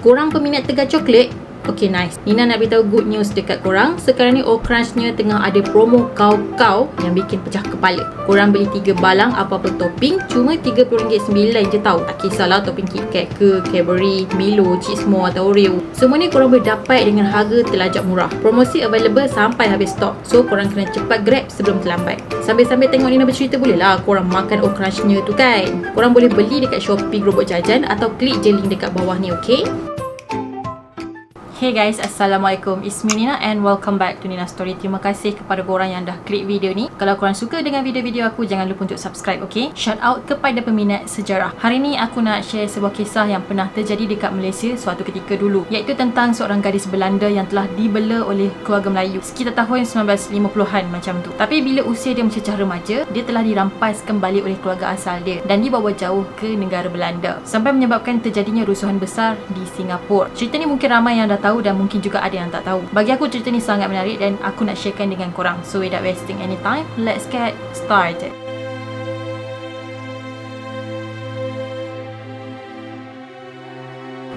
Korang peminat tegar coklat? Okay, nice. Nina nak beritahu good news dekat korang. Sekarang ni Crunchnya tengah ada promo kau-kau yang bikin pecah kepala. Korang beli 3 balang apa-apa topping cuma RM30.9 je tau. Tak kisahlah topping KitKat ke, Cadbury, Milo, Cheezmo atau Oreo. Semua ni korang boleh dapat dengan harga terlajak murah. Promosi available sampai habis stok. So korang kena cepat grab sebelum terlambat. Sambil-sambil tengok Nina bercerita, boleh lah korang makan Crunchnya tu kan. Korang boleh beli dekat Shopee Gerobok Jajan atau klik je link dekat bawah ni, okay? Hey guys, Assalamualaikum. It's me Nina and welcome back to Nina Story. Terima kasih kepada korang yang dah klik video ni. Kalau korang suka dengan video-video aku, jangan lupa untuk subscribe, okay? Shout out kepada peminat sejarah. Hari ni aku nak share sebuah kisah yang pernah terjadi dekat Malaysia suatu ketika dulu, iaitu tentang seorang gadis Belanda yang telah dibela oleh keluarga Melayu sekitar tahun 1950-an macam tu. Tapi bila usia dia mencecah remaja, dia telah dirampas kembali oleh keluarga asal dia dan dibawa jauh ke negara Belanda sampai menyebabkan terjadinya rusuhan besar di Singapura. Cerita ni mungkin ramai yang dah tahu dan mungkin juga ada yang tak tahu. Bagi aku cerita ni sangat menarik dan aku nak sharekan dengan korang. So without wasting any time, let's get started.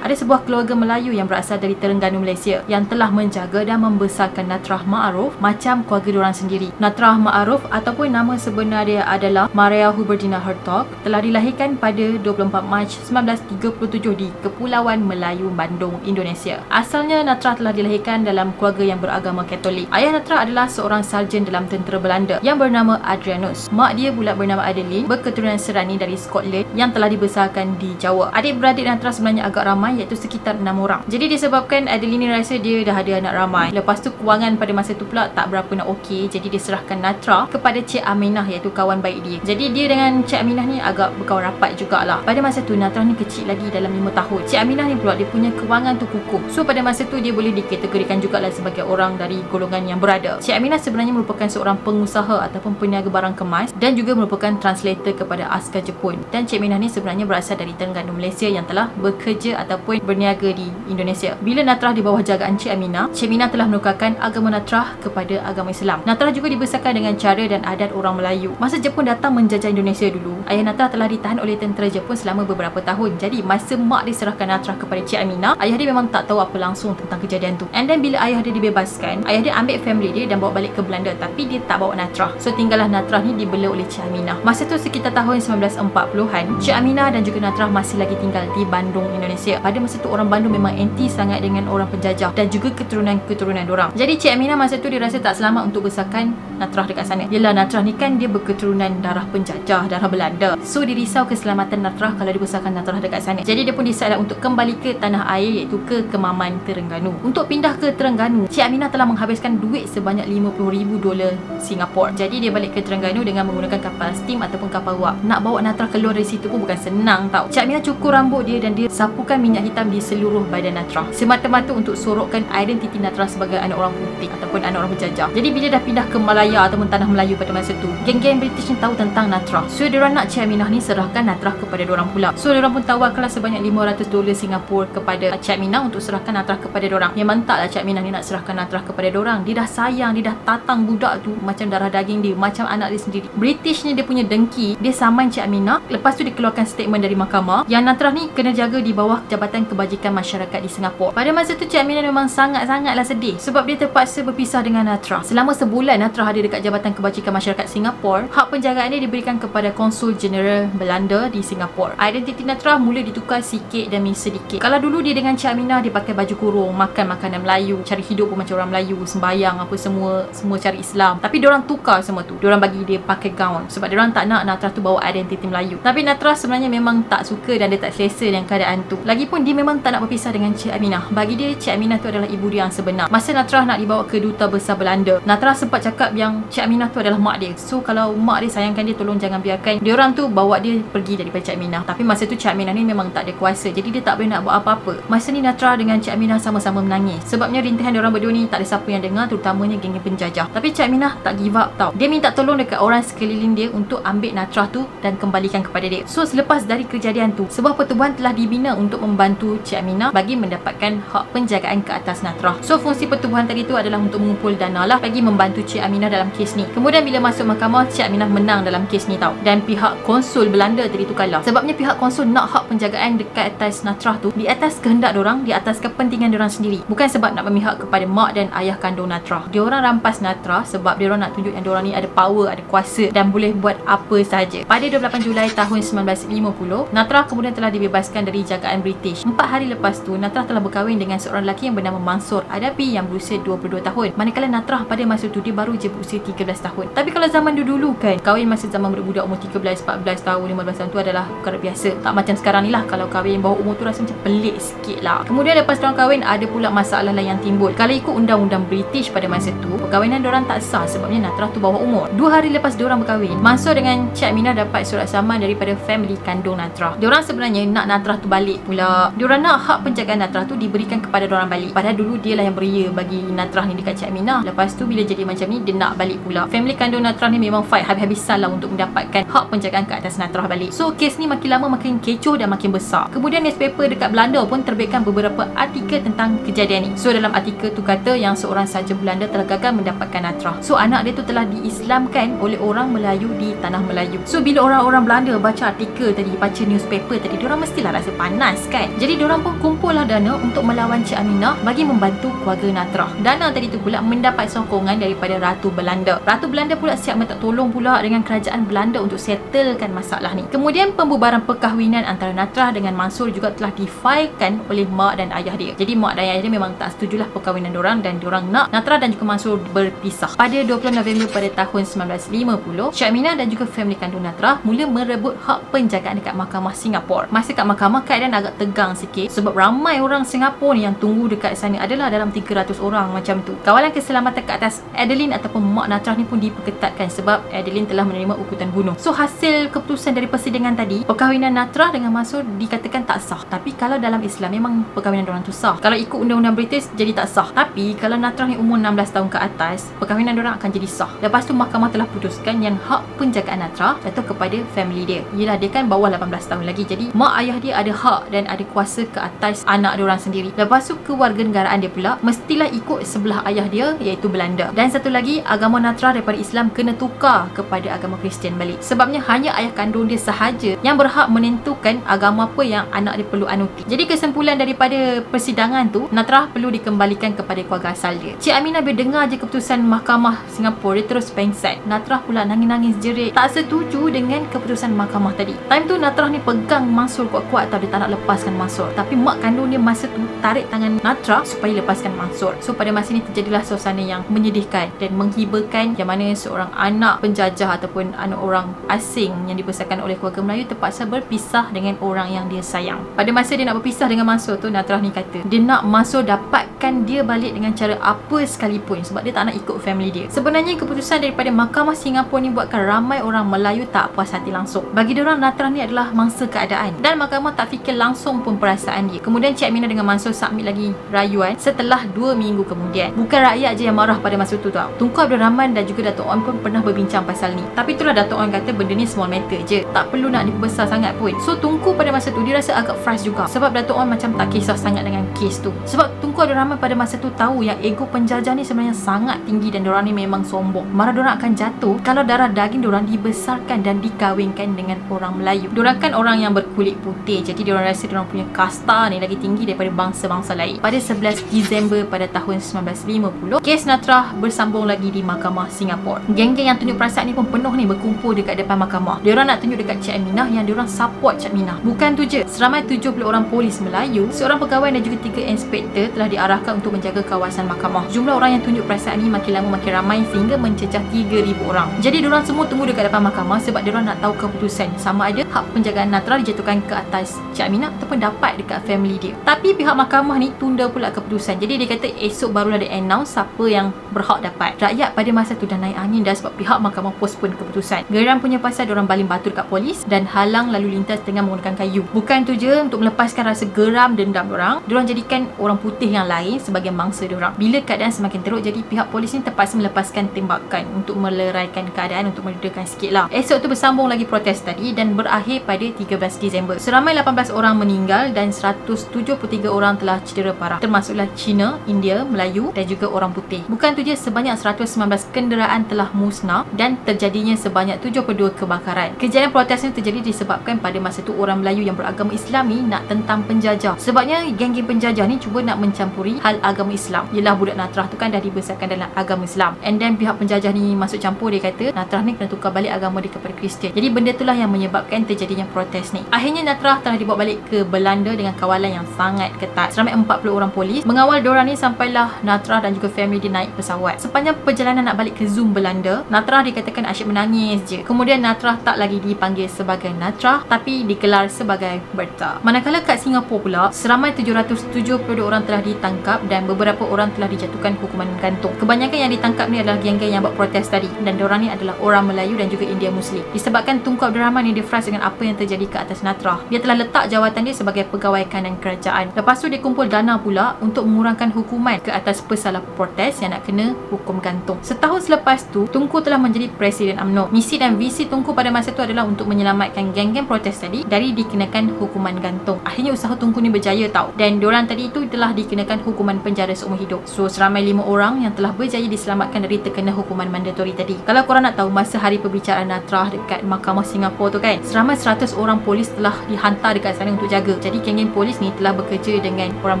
Ada sebuah keluarga Melayu yang berasal dari Terengganu, Malaysia yang telah menjaga dan membesarkan Natrah Ma'aruf macam keluarga diorang sendiri. Natrah Ma'aruf ataupun nama sebenar dia adalah Maria Huberdina Hertog telah dilahirkan pada 24 Mac 1937 di Kepulauan Melayu, Bandung, Indonesia. Asalnya Natrah telah dilahirkan dalam keluarga yang beragama Katolik. Ayah Natrah adalah seorang sarjan dalam tentera Belanda yang bernama Adrianus. Mak dia pula bernama Adeline, berketurunan Serani dari Scotland yang telah dibesarkan di Jawa. Adik-beradik Natrah sebenarnya agak ramai, iaitu sekitar 6 orang. Jadi disebabkan Adeline rasa dia dah ada anak ramai, lepas tu kewangan pada masa tu pula tak berapa nak okey, jadi dia serahkan Natrah kepada Cik Aminah, iaitu kawan baik dia. Jadi dia dengan Cik Aminah ni agak berkawan rapat jugalah. Pada masa tu Natrah ni kecil lagi, dalam 5 tahun. Cik Aminah ni pula dia punya kewangan tu kukuh. So pada masa tu dia boleh dikategorikan jugalah sebagai orang dari golongan yang berada. Cik Aminah sebenarnya merupakan seorang pengusaha ataupun peniaga barang kemas dan juga merupakan translator kepada askar Jepun. Dan Cik Aminah ni sebenarnya berasal dari Terengganu, Malaysia yang telah bekerja ataupun berniaga di Indonesia. Bila Natrah di bawah jagaan Cik Aminah telah menukarkan agama Natrah kepada agama Islam. Natrah juga dibesarkan dengan cara dan adat orang Melayu. Masa Jepun datang menjajah Indonesia dulu, ayah Natrah telah ditahan oleh tentera Jepun selama beberapa tahun. Jadi masa mak dia serahkan Natrah kepada Cik Aminah, ayah dia memang tak tahu apa langsung tentang kejadian tu. And then bila ayah dia dibebaskan, ayah dia ambil family dia dan bawa balik ke Belanda, tapi dia tak bawa Natrah. So tinggallah Natrah ni dibela oleh Cik Aminah. Masa tu sekitar tahun 1940-an, Cik Aminah dan juga Natrah masih lagi tinggal di Bandung, Indonesia. Pada masa tu orang Bandung memang anti sangat dengan orang penjajah dan juga keturunan-keturunan diorang. Jadi Cik Aminah masa tu dia rasa tak selamat untuk besarkan Natrah dekat sana. Yelah, Natrah ni kan dia berketurunan darah penjajah, darah Belanda. So dia risau keselamatan Natrah kalau dibesarkan Natrah dekat sana. Jadi dia pun decide untuk kembali ke tanah air, iaitu ke Kemaman, Terengganu. Untuk pindah ke Terengganu, Cik Aminah telah menghabiskan duit sebanyak $50,000 Singapura. Jadi dia balik ke Terengganu dengan menggunakan kapal steam ataupun kapal wap. Nak bawa Natrah keluar dari situ pun bukan senang tau. Cik Aminah cukur rambut dia dan dia sapukan minyak hitam di seluruh badan Natrah, semata-mata untuk sorokkan identiti Natrah sebagai anak orang putih ataupun anak orang penjajah. Jadi bila dah pindah ke Malaya ataupun tanah Melayu pada masa tu, geng-geng British ni tahu tentang Natrah. So diorang nak Cik Aminah ni serahkan Natrah kepada diorang pula. So diorang pun tawarkanlah sebanyak $500 Singapura kepada Cik Aminah untuk serahkan Natrah kepada diorang. Memang taklah Cik Aminah ni nak serahkan Natrah kepada diorang. Dia dah sayang, dia dah tatang budak tu macam darah daging dia, macam anak dia sendiri. British ni dia punya dengki, dia saman Cik Aminah. Lepas tu dikeluarkan statement dari mahkamah yang Natrah ni kena jaga di bawah Jabatan Kebajikan Masyarakat di Singapura. Pada masa tu Cik Aminah memang sangat-sangatlah sedih sebab dia terpaksa berpisah dengan Natrah. Selama sebulan Natrah ada dekat Jabatan Kebajikan Masyarakat Singapura. Hak penjagaan dia diberikan kepada Konsul Jeneral Belanda di Singapura. Identiti Natrah mula ditukar sikit demi sedikit. Kalau dulu dia dengan Cik Aminah, dia pakai baju kurung, makan makanan Melayu, cari hidup pun macam orang Melayu, sembayang apa semua cari Islam. Tapi diorang tukar semua tu. Diorang bagi dia pakai gaun sebab diorang tak nak Natrah tu bawa identiti Melayu. Tapi Natrah sebenarnya memang tak suka dan dia tak selesa dengan keadaan tu. Lagipun dia memang tak nak berpisah dengan Cik Aminah. Bagi dia, Cik Aminah tu adalah ibu dia yang sebenar. Masa Natrah nak dibawa ke Duta Besar Belanda, Natrah sempat cakap yang Cik Aminah tu adalah mak dia. So kalau mak dia sayangkan dia, tolong jangan biarkan diorang tu bawa dia pergi daripada Cik Aminah. Tapi masa tu Cik Aminah ni memang tak ada kuasa, jadi dia tak boleh nak buat apa-apa. Masa ni Natrah dengan Cik Aminah sama-sama menangis sebabnya rintihan diorang berdua ni tak ada siapa yang dengar, terutamanya geng penjajah. Tapi Cik Aminah tak give up tau. Dia minta tolong dekat orang sekeliling dia untuk ambil Natrah tu dan kembalikan kepada dia. So selepas dari kejadian tu, sebuah pertubuhan telah dibina untuk membantu membantu Cik Aminah bagi mendapatkan hak penjagaan ke atas Natrah. So fungsi pertubuhan tadi tu adalah untuk mengumpul dana lah bagi membantu Cik Aminah dalam kes ni. Kemudian bila masuk mahkamah, Cik Aminah menang dalam kes ni tau, dan pihak konsul Belanda tadi tu kalah. Sebabnya pihak konsul nak hak penjagaan dekat atas Natrah tu di atas kehendak diorang, di atas kepentingan diorang sendiri, bukan sebab nak memihak kepada mak dan ayah kandung Natrah. Diorang rampas Natrah sebab diorang nak tunjuk yang diorang ni ada power, ada kuasa dan boleh buat apa sahaja. Pada 28 Julai tahun 1950, Natrah kemudian telah dibebaskan dari jagaan British. 4 hari lepas tu, Natrah telah berkahwin dengan seorang lelaki yang bernama Mansur Adapi yang berusia 22 tahun. Manakala Natrah pada masa tu dia baru je berusia 13 tahun. Tapi kalau zaman dulu kan, kahwin masa zaman budak-budak umur 13, 14 tahun, 15 tahun tu adalah perkara biasa. Tak macam sekarang ni lah, kalau kahwin bawah umur tu rasa macam pelik sikit lah. Kemudian lepas diorang kahwin, ada pula masalah lain yang timbul. Kalau ikut undang-undang British pada masa tu, perkahwinan diorang tak sah sebabnya Natrah tu bawah umur. 2 hari lepas diorang berkahwin, Mansur dengan Cik Aminah dapat surat saman daripada family kandung Natrah. Diorang sebenarnya nak Natrah tu balik pula. Diorang nak hak penjagaan Natrah tu diberikan kepada diorang balik. Padahal dulu dia lah yang beria bagi Natrah ni dekat Cik Aminah. Lepas tu bila jadi macam ni, dia nak balik pula. Family kandung Natrah ni memang fight habis-habisan lah untuk mendapatkan hak penjagaan ke atas Natrah balik. So kes ni makin lama makin kecoh dan makin besar. Kemudian newspaper dekat Belanda pun terbitkan beberapa artikel tentang kejadian ni. So dalam artikel tu kata yang seorang sahaja Belanda telah gagal mendapatkan Natrah. So anak dia tu telah diislamkan oleh orang Melayu di tanah Melayu. So bila orang-orang Belanda baca artikel tadi, baca newspaper tadi, diorang mestilah rasa panas kan. Jadi diorang pun kumpul lah dana untuk melawan Cik Aminah bagi membantu keluarga Natrah. Dana tadi tu pula mendapat sokongan daripada Ratu Belanda. Ratu Belanda pula siap minta tolong pula dengan kerajaan Belanda untuk settlekan masalah ni. Kemudian pembubaran perkahwinan antara Natrah dengan Mansur juga telah difailkan oleh mak dan ayah dia. Jadi mak dan ayah dia memang tak setujulah perkahwinan diorang dan diorang nak Natrah dan juga Mansur berpisah. Pada 20 November pada tahun 1950, Cik Aminah dan juga family kandung Natrah mula merebut hak penjagaan dekat mahkamah Singapura. Masa kat mahkamah keadaan agak tegang sikit sebab ramai orang Singapura ni yang tunggu dekat sana, adalah dalam 300 orang macam tu. Kawalan keselamatan ke atas Adeline ataupun mak Natrah ni pun diperketatkan sebab Adeline telah menerima ukutan bunuh. So hasil keputusan dari persidangan tadi, perkahwinan Natrah dengan Mansur dikatakan tak sah. Tapi kalau dalam Islam memang perkahwinan diorang tu sah. Kalau ikut undang-undang British jadi tak sah. Tapi kalau Natrah ni umur 16 tahun ke atas, perkahwinan diorang akan jadi sah. Lepas tu mahkamah telah putuskan yang hak penjagaan Natrah jatuh kepada family dia. Yelah, dia kan bawah 18 tahun lagi. Jadi mak ayah dia ada hak dan ada kuasa ke atas anak diorang sendiri. Lepas tu kewarganegaraan dia pula mestilah ikut sebelah ayah dia, iaitu Belanda. Dan satu lagi, agama Natrah daripada Islam kena tukar kepada agama Kristian balik. Sebabnya hanya ayah kandung dia sahaja yang berhak menentukan agama apa yang anak dia perlu anuti. Jadi kesimpulan daripada persidangan tu, Natrah perlu dikembalikan kepada keluarga asal dia. Cik Aminah bila dengar je keputusan mahkamah Singapura, dia terus pengsat. Natrah pula nangis-nangis jerit, tak setuju dengan keputusan mahkamah tadi. Time tu Natrah ni pegang Mansur kuat-kuat tau, dia tak nak lepaskan Mansur. Tapi mak kandung dia masa tu tarik tangan Natrah supaya lepaskan Mansur. So pada masa ni terjadilah suasana yang menyedihkan dan menghiburkan, yang mana seorang anak penjajah ataupun anak orang asing yang dibesarkan oleh keluarga Melayu terpaksa berpisah dengan orang yang dia sayang. Pada masa dia nak berpisah dengan Mansur tu, Natrah ni kata dia nak Mansur dapatkan dia balik dengan cara apa sekalipun sebab dia tak nak ikut family dia. Sebenarnya keputusan daripada mahkamah Singapura ni buatkan ramai orang Melayu tak puas hati langsung. Bagi diorang Natrah ni adalah mangsa keadaan dan mahkamah tak fikir langsung pun perasaan dia. Kemudian Cik Aminah dengan Mansur submit lagi rayuan setelah 2 minggu kemudian. Bukan rakyat je yang marah pada masa tu tau. Tunku Abdul Rahman dan juga Datuk On pun pernah berbincang pasal ni. Tapi itulah Datuk On kata benda ni small matter je, tak perlu nak dibesar sangat pun. So Tunku pada masa tu dia rasa agak frust juga sebab Datuk On macam tak kisah sangat dengan kes tu. Sebab Tunku Abdul Rahman pada masa tu tahu yang ego penjajah ni sebenarnya sangat tinggi dan diorang ni memang sombong. Marah diorang akan jatuh kalau darah daging diorang dibesarkan dan dikahwinkan dengan orang Melayu. Diorang kan orang yang berkulit putih, jadi diorang rasa diorang punya kasta ni lagi tinggi daripada bangsa-bangsa lain. Pada 11 Disember pada tahun 1950, kes Natrah bersambung lagi di mahkamah Singapura. Geng-geng yang tunjuk perasaan ni pun penuh ni berkumpul dekat depan mahkamah. Diorang nak tunjuk dekat Cik Aminah yang diorang support Cik Aminah. Bukan tu je, seramai 70 orang polis Melayu, seorang pegawai dan juga 3 inspektor telah diarahkan untuk menjaga kawasan mahkamah. Jumlah orang yang tunjuk perasaan ni makin lama makin ramai sehingga mencecah 3,000 orang. Jadi diorang semua tunggu dekat depan mahkamah sebab diorang nak tahu keputusan sama ada hak penjagaan Natrah dijatuhkan ke atas Cik Aminah ataupun dapat dekat family dia. Tapi pihak mahkamah ni tunda pula keputusan. Jadi dia kata esok barulah dia announce siapa yang berhak dapat. Rakyat pada masa tu dah naik angin dah sebab pihak mahkamah postpone keputusan. Geram punya pasal diorang baling batu dekat polis dan halang lalu lintas dengan menggunakan kayu. Bukan tu je, untuk melepaskan rasa geram dendam diorang jadikan orang putih yang lain sebagai mangsa diorang. Bila keadaan semakin teruk, jadi pihak polis ni terpaksa melepaskan tembakan untuk meleraikan keadaan, untuk meredakan sikit lah. Esok tu bersambung lagi protes tadi dan berakhir pada 13 Disember. Seramai 18 orang meninggal meninggal dan 173 orang telah cedera parah, termasuklah Cina, India, Melayu dan juga orang putih. Bukan tu je, sebanyak 119 kenderaan telah musnah dan terjadinya sebanyak 72 kebakaran. Kejadian protes ini terjadi disebabkan pada masa tu orang Melayu yang beragama Islam ni nak tentang penjajah. Sebabnya geng-geng penjajah ni cuba nak mencampuri hal agama Islam. Yelah, budak Natrah tu kan dah dibesarkan dalam agama Islam, and then pihak penjajah ni masuk campur. Dia kata Natrah ni kena tukar balik agama dia kepada Kristian. Jadi benda itulah yang menyebabkan terjadinya protes ni. Akhirnya Natrah telah dibawa balik ke Belanda dengan kawalan yang sangat ketat. Seramai 40 orang polis mengawal diorang ni sampailah Natrah dan juga family dia naik pesawat. Sepanjang perjalanan nak balik ke Zoom Belanda, Natrah dikatakan asyik menangis je. Kemudian Natrah tak lagi dipanggil sebagai Natrah tapi digelar sebagai Bertha. Manakala kat Singapura pula, seramai 772 orang telah ditangkap dan beberapa orang telah dijatuhkan hukuman gantung. Kebanyakan yang ditangkap ni adalah geng-geng yang buat protes tadi, dan diorang ni adalah orang Melayu dan juga India Muslim. Disebabkan Tunku Abdul Rahman ni dia frust dengan apa yang terjadi ke atas Natrah, dia telah letak jawatan dia sebagai pegawai kanan kerajaan. Lepas tu dia kumpul dana pula untuk mengurangkan hukuman ke atas pesalah protes yang nak kena hukum gantung. Setahun selepas tu, Tunku telah menjadi Presiden UMNO. Misi dan visi Tunku pada masa tu adalah untuk menyelamatkan geng-geng protes tadi dari dikenakan hukuman gantung. Akhirnya usaha Tunku ni berjaya tau, dan diorang tadi itu telah dikenakan hukuman penjara seumur hidup. So seramai 5 orang yang telah berjaya diselamatkan dari terkena hukuman mandatori tadi. Kalau korang nak tahu, masa hari perbicaraan Natrah dekat Mahkamah Singapura tu kan, seramai 100 orang polis telah dihantar dekat sana untuk jaga. Jadi geng-geng polis ni telah bekerja dengan orang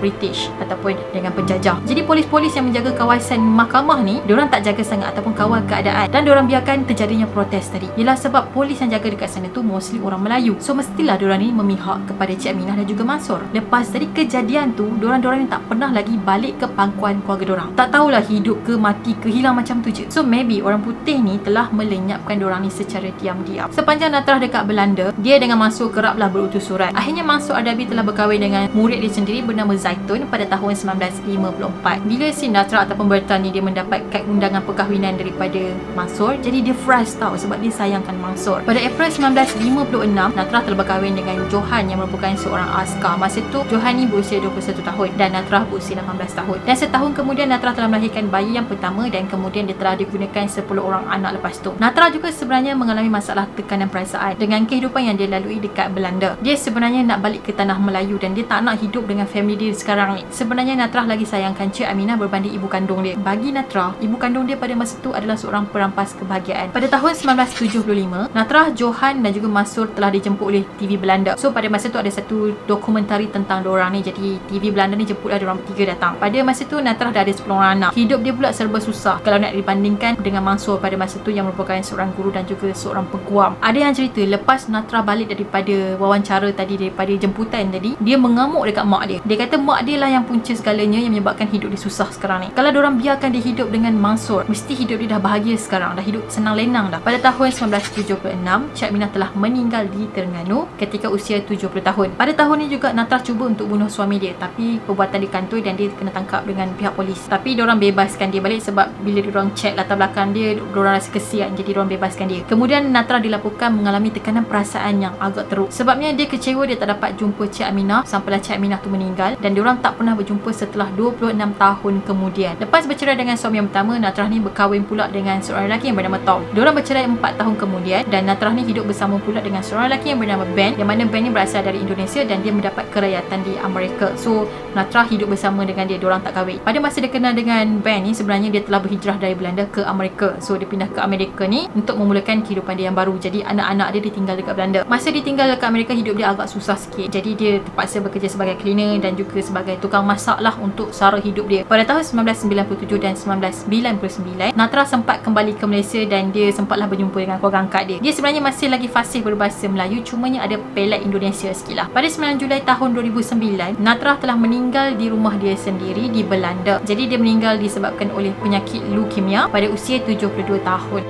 British ataupun dengan penjajah. Jadi polis-polis yang menjaga kawasan mahkamah ni, diorang tak jaga sangat ataupun kawal keadaan, dan diorang biarkan terjadinya protes tadi. Ialah sebab polis yang jaga dekat sana tu mostly orang Melayu. So mestilah diorang ni memihak kepada Cik Aminah dan juga Mansur. Lepas dari kejadian tu, diorang ni tak pernah lagi balik ke pangkuan keluarga diorang. Tak tahulah hidup ke mati ke, hilang macam tu je. So maybe orang putih ni telah melenyapkan diorang ni secara diam-diam. Sepanjang Natrah dekat Belanda, dia dengan Mansur keraplah berutus surat. Akhirnya Mansur Ardabi telah berkahwin dengan murid dia sendiri bernama Zaitun pada tahun 1954. Bila si Natrah ataupun Bertha ni dia mendapat kad undangan perkahwinan daripada Mansur, jadi dia frust tau sebab dia sayangkan Mansur. Pada April 1956, Natrah telah berkahwin dengan Johan yang merupakan seorang askar. Masa tu Johan ni berusia 21 tahun dan Natrah berusia 18 tahun. Dan setahun kemudian Natrah telah melahirkan bayi yang pertama, dan kemudian dia telah digunakan 10 orang anak lepas tu. Natrah juga sebenarnya mengalami masalah tekanan perasaan dengan kehidupan yang dia lalui dekat Belanda. Dia sebenarnya nak balik ke tanah Melayu dan dia tak nak hidup dengan family dia sekarang ni. Sebenarnya Natrah lagi sayangkan Cik Aminah berbanding ibu kandung dia. Bagi Natrah, ibu kandung dia pada masa tu adalah seorang perampas kebahagiaan. Pada tahun 1975, Natrah, Johan dan juga Mansur telah dijemput oleh TV Belanda. So pada masa tu ada satu dokumentari tentang diorang ni. Jadi TV Belanda ni jemputlah diorang bertiga datang. Pada masa tu Natrah dah ada 10 orang anak. Hidup dia pula serba susah kalau nak dibandingkan dengan Mansur pada masa tu yang merupakan seorang guru dan juga seorang peguam. Ada yang cerita lepas Natrah balik daripada wawancara tadi, daripada jemputan tadi, dia mengamuk dekat mak dia. Dia kata mak dia lah yang punca segalanya yang menyebabkan hidup dia susah sekarang ni. Kalau diorang biarkan dia hidup dengan Mansur, mesti hidup dia dah bahagia sekarang, dah hidup senang lenang dah. Pada tahun 1976, Cik Aminah telah meninggal di Terengganu ketika usia 70 tahun. Pada tahun ni juga Natrah cuba untuk bunuh suami dia, tapi perbuatan dikantoi dan dia kena tangkap dengan pihak polis. Tapi diorang bebaskan dia balik sebab bila diorang check latar belakang dia, diorang rasa kesian, jadi diorang bebaskan dia. Kemudian Natrah dilaporkan mengalami tekanan perasaan yang agak teruk. Sebabnya dia kecewa dia tak dapat jumpa Cik Aminah sampailah Cik Aminah tu meninggal, dan diorang tak pernah berjumpa setelah 26 tahun kemudian. Lepas bercerai dengan suami yang pertama, Natrah ni berkahwin pula dengan seorang lelaki yang bernama Tom. Diorang bercerai 4 tahun kemudian, dan Natrah ni hidup bersama pula dengan seorang lelaki yang bernama Ben, yang mana Ben ni berasal dari Indonesia dan dia mendapat kerakyatan di Amerika. So Natrah hidup bersama dengan dia, diorang tak kahwin. Pada masa dia kenal dengan Ben ni, sebenarnya dia telah berhijrah dari Belanda ke Amerika. So dia pindah ke Amerika ni untuk memulakan kehidupan dia yang baru. Jadi anak-anak dia ditinggal dekat Belanda. Masa dia tinggal dekat Amerika, hidup dia agak susah sikit. Jadi dia terpaksa bekerja sebagai cleaner dan juga sebagai tukang masak lah untuk sara hidup dia. Pada tahun 1997 dan 1999, Natrah sempat kembali ke Malaysia dan dia sempatlah berjumpa dengan keluarga angkat dia. Dia sebenarnya masih lagi fasih berbahasa Melayu, cumanya ada pelat Indonesia sikit lah. Pada 9 Julai tahun 2009, Natrah telah meninggal di rumah dia sendiri di Belanda. Jadi dia meninggal disebabkan oleh penyakit leukemia pada usia 72 tahun.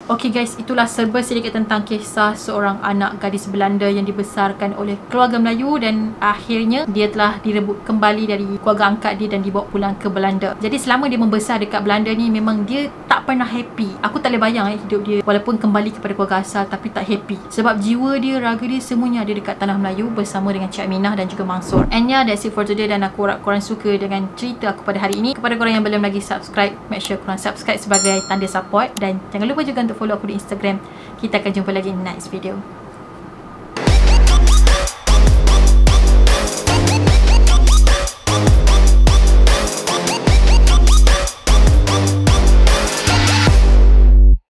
Okay guys, itulah serba sedikit tentang kisah seorang anak gadis Belanda yang dibesarkan oleh keluarga Melayu dan akhirnya dia telah direbut kembali dari keluarga angkat dia dan dibawa pulang ke Belanda. Jadi selama dia membesar dekat Belanda ni, memang dia tak pernah happy. Aku tak boleh bayang hidup dia walaupun kembali kepada keluarga asal tapi tak happy. Sebab jiwa dia, raga dia semuanya ada dekat tanah Melayu bersama dengan Cik Aminah dan juga Mansur. And yeah, that's it for today, dan aku harap korang suka dengan cerita aku pada hari ini. Kepada korang yang belum lagi subscribe, make sure korang subscribe sebagai tanda support, dan jangan lupa juga untuk follow aku di Instagram. Kita akan jumpa lagi in next video.